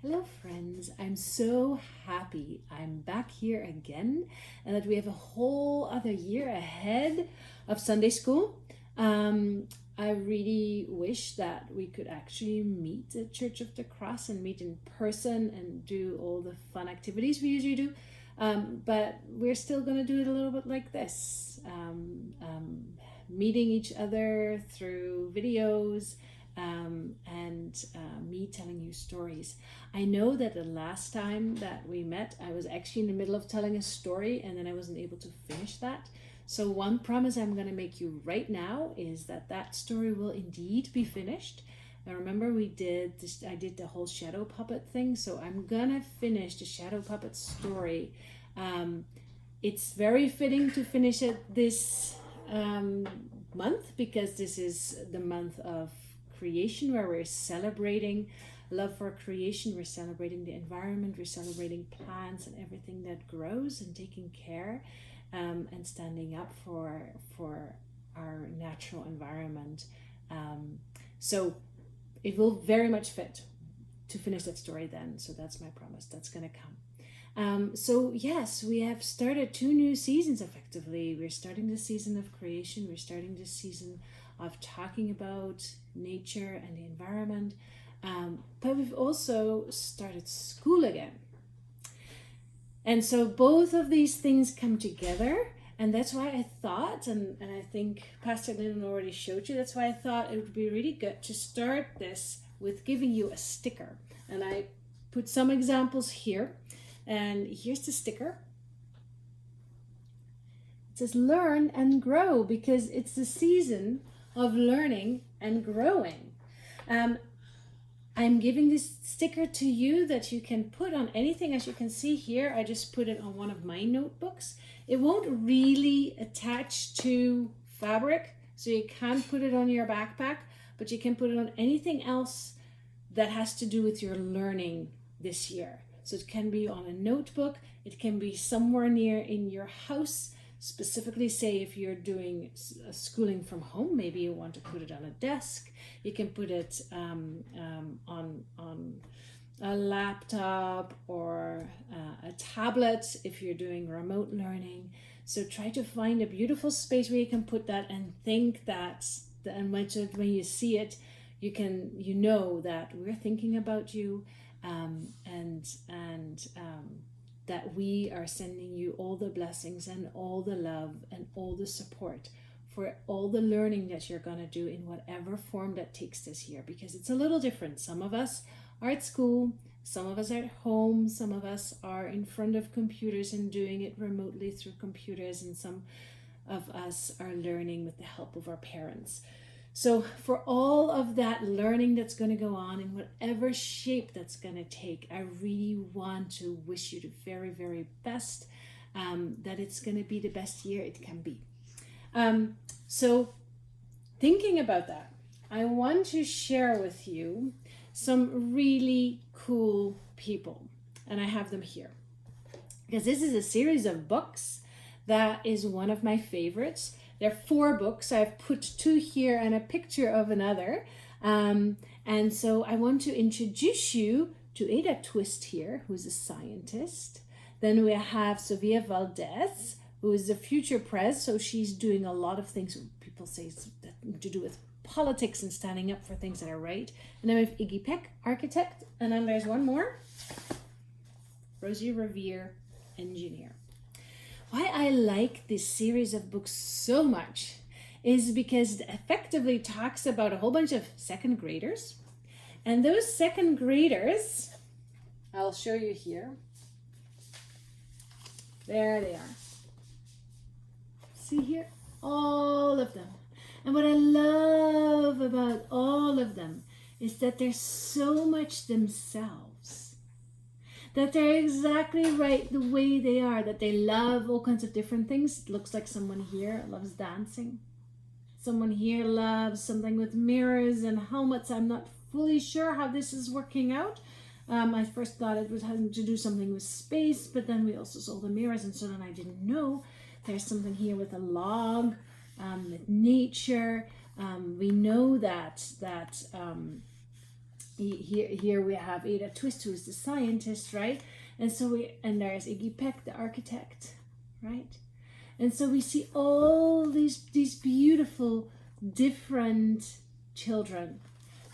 Hello, friends. I'm so happy I'm back here again and that we have a whole other year ahead of Sunday school. I really wish that we could actually meet at Church of the Cross and meet in person and do all the fun activities we usually do. But we're still going to do it a little bit like this, meeting each other through videos and me telling you stories. I know that the last time that we met, I was actually in the middle of telling a story and then I wasn't able to finish that. So one promise I'm going to make you right now is that that story will indeed be finished. Now remember I did the whole shadow puppet thing, so I'm gonna finish the shadow puppet story. It's very fitting to finish it this month because this is the month of creation where we're celebrating love for creation, we're celebrating the environment, we're celebrating plants and everything that grows and taking care and standing up for our natural environment. So it will very much fit to finish that story then. So that's my promise. That's going to come. So yes, we have started 2 new seasons effectively. We're starting the season of creation. We're starting this season of talking about nature and the environment. But we've also started school again. And so both of these things come together. And that's why I thought, and I think Pastor Lyndon already showed you, that's why I thought it would be really good to start this with giving you a sticker. And I put some examples here. And here's the sticker. It says learn and grow because it's the season of learning and growing. I'm giving this sticker to you that you can put on anything. As you can see here, I just put it on one of my notebooks. It won't really attach to fabric, so you can't put it on your backpack, but you can put it on anything else that has to do with your learning this year. So it can be on a notebook, it can be somewhere near in your house. Specifically, say if you're doing schooling from home, maybe you want to put it on a desk. You can put it on a laptop or a tablet if you're doing remote learning. So try to find a beautiful space where you can put that and think that, and when you see it, you know that we're thinking about you, and that we are sending you all the blessings and all the love and all the support for all the learning that you're going to do in whatever form that takes this year, because it's a little different. Some of us are at school, some of us are at home, some of us are in front of computers and doing it remotely through computers, and some of us are learning with the help of our parents. So for all of that learning that's going to go on in whatever shape that's going to take, I really want to wish you the very, very best, that it's going to be the best year it can be. So thinking about that, I want to share with you some really cool people, and I have them here because this is a series of books that is one of my favorites. There are 4 books. I've put 2 here and a picture of another. And so I want to introduce you to Ada Twist here, who's a scientist. Then we have Sofia Valdez, who is a future press. So she's doing a lot of things people say to do with politics and standing up for things that are right. And then we have Iggy Peck, architect. And then there's one more, Rosie Revere, engineer. Why I like this series of books so much is because it effectively talks about a whole bunch of 2nd graders. And those 2nd graders, I'll show you here. There they are. See here? All of them. And what I love about all of them is that they're so much themselves. That they're exactly right the way they are, that they love all kinds of different things. It looks like someone here loves dancing. Someone here loves something with mirrors and helmets. I'm not fully sure how this is working out. I first thought it was having to do something with space, but then we also saw the mirrors, and so then I didn't know. There's something here with a log, with nature. We know that here we have Ada Twist, who is the scientist, right? And there's Iggy Peck, the architect, right? And so we see all these beautiful different children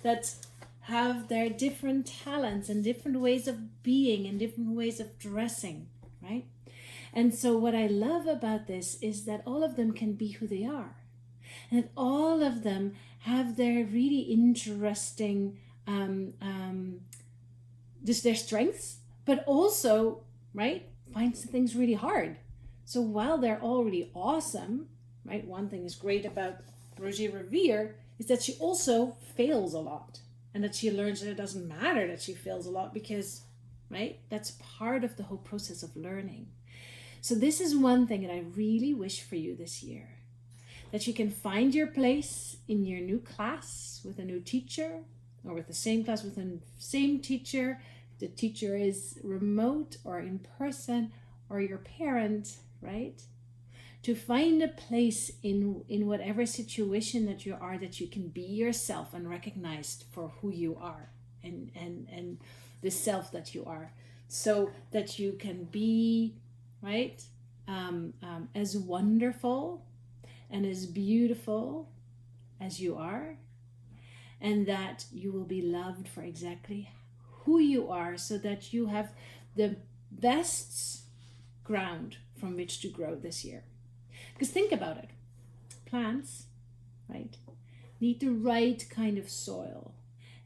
that have their different talents and different ways of being and different ways of dressing, right? And so what I love about this is that all of them can be who they are, and that all of them have their really interesting just their strengths, but also, right, find some things really hard. So while they're already awesome, right, one thing is great about Roger Revere is that she also fails a lot, and that she learns that it doesn't matter that she fails a lot because, right, that's part of the whole process of learning. So this is one thing that I really wish for you this year, that you can find your place in your new class with a new teacher, or with the same class with the same teacher. The teacher is remote or in person, or your parent, right? To find a place in whatever situation that you are, that you can be yourself and recognized for who you are and the self that you are, so that you can be, right, as wonderful and as beautiful as you are, and that you will be loved for exactly who you are, so that you have the best ground from which to grow this year. Because think about it, plants, right, need the right kind of soil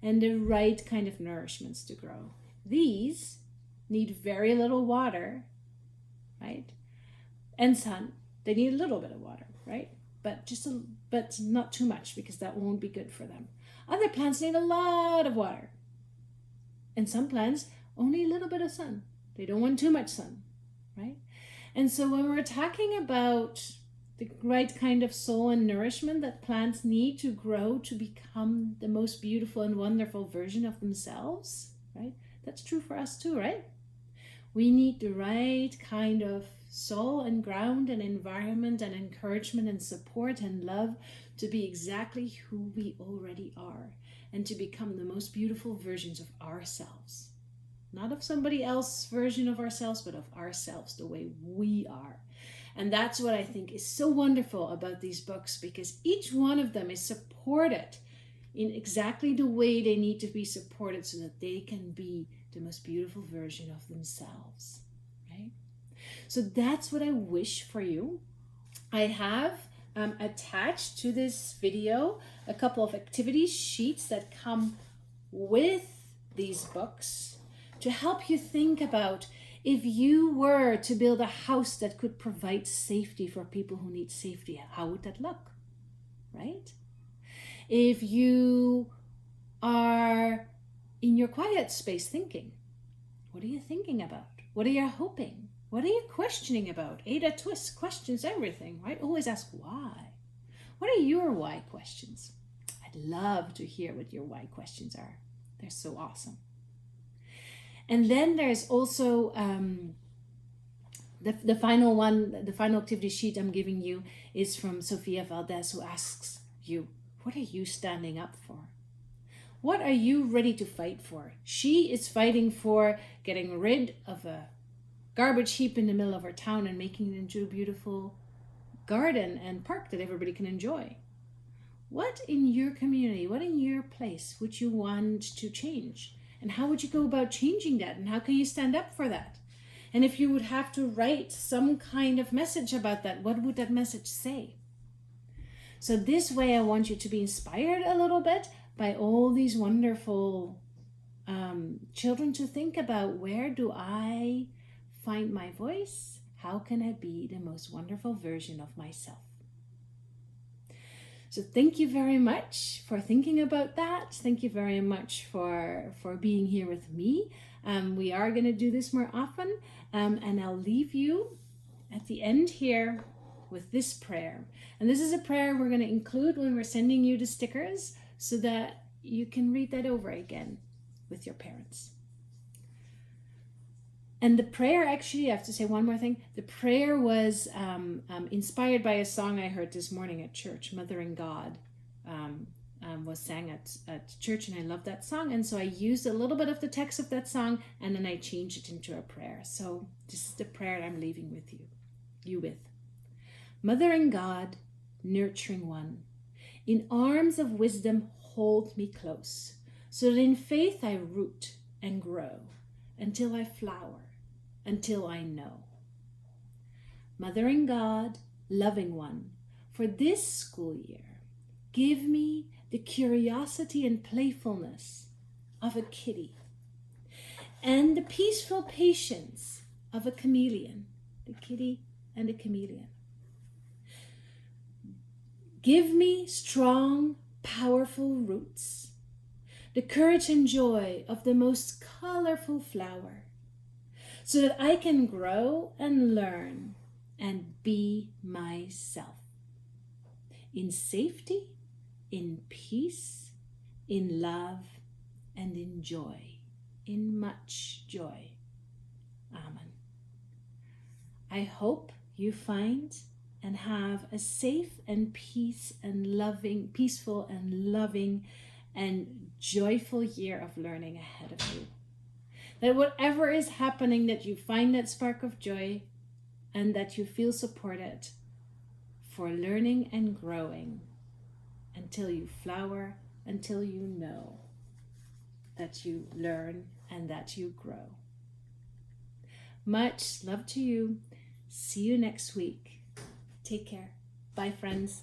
and the right kind of nourishments to grow. These need very little water, right, and sun. They need a little bit of water, right, but not too much, because that won't be good for them. Other plants need a lot of water, and some plants only a little bit of sun. They don't want too much sun, right? And so when we're talking about the right kind of soil and nourishment that plants need to grow to become the most beautiful and wonderful version of themselves, right? That's true for us too, right? We need the right kind of soil and ground and environment and encouragement and support and love to be exactly who we already are, and to become the most beautiful versions of ourselves. Not of somebody else's version of ourselves, but of ourselves, the way we are. And that's what I think is so wonderful about these books, because each one of them is supported in exactly the way they need to be supported, so that they can be the most beautiful version of themselves, right? So that's what I wish for you. I have attached to this video a couple of activity sheets that come with these books to help you think about, if you were to build a house that could provide safety for people who need safety, how would that look, right? If you are in your quiet space thinking, what are you thinking about? What are you hoping? What are you questioning about? Ada Twist questions everything, right? Always ask why. What are your why questions? I'd love to hear what your why questions are. They're so awesome. And then there's also the final one, the final activity sheet I'm giving you is from Sophia Valdez, who asks you, what are you standing up for? What are you ready to fight for? She is fighting for getting rid of a garbage heap in the middle of our town and making it into a beautiful garden and park that everybody can enjoy. What in your community, what in your place would you want to change? And how would you go about changing that? And how can you stand up for that? And if you would have to write some kind of message about that, what would that message say? So this way I want you to be inspired a little bit by all these wonderful children, to think about, where do I find my voice? How can I be the most wonderful version of myself? So thank you very much for thinking about that. Thank you very much for being here with me. We are going to do this more often, and I'll leave you at the end here with this prayer. And this is a prayer we're going to include when we're sending you the stickers, so that you can read that over again with your parents. And the prayer, actually, I have to say one more thing. The prayer was inspired by a song I heard this morning at church, Mothering God, was sang at church, and I love that song. And so I used a little bit of the text of that song, and then I changed it into a prayer. So this is the prayer I'm leaving with you with. Mothering God, nurturing one, in arms of wisdom hold me close, so that in faith I root and grow, until I flower, until I know. Mothering God, loving one, for this school year, give me the curiosity and playfulness of a kitty, and the peaceful patience of a chameleon, the kitty and the chameleon. Give me strong, powerful roots, the courage and joy of the most colorful flower, so that I can grow and learn and be myself in safety, in peace, in love, and in joy, in much joy. Amen. I hope you find and have a safe and peaceful and loving and joyful year of learning ahead of you. That whatever is happening, that you find that spark of joy and that you feel supported for learning and growing until you flower, until you know that you learn and that you grow. Much love to you. See you next week. Take care. Bye, friends.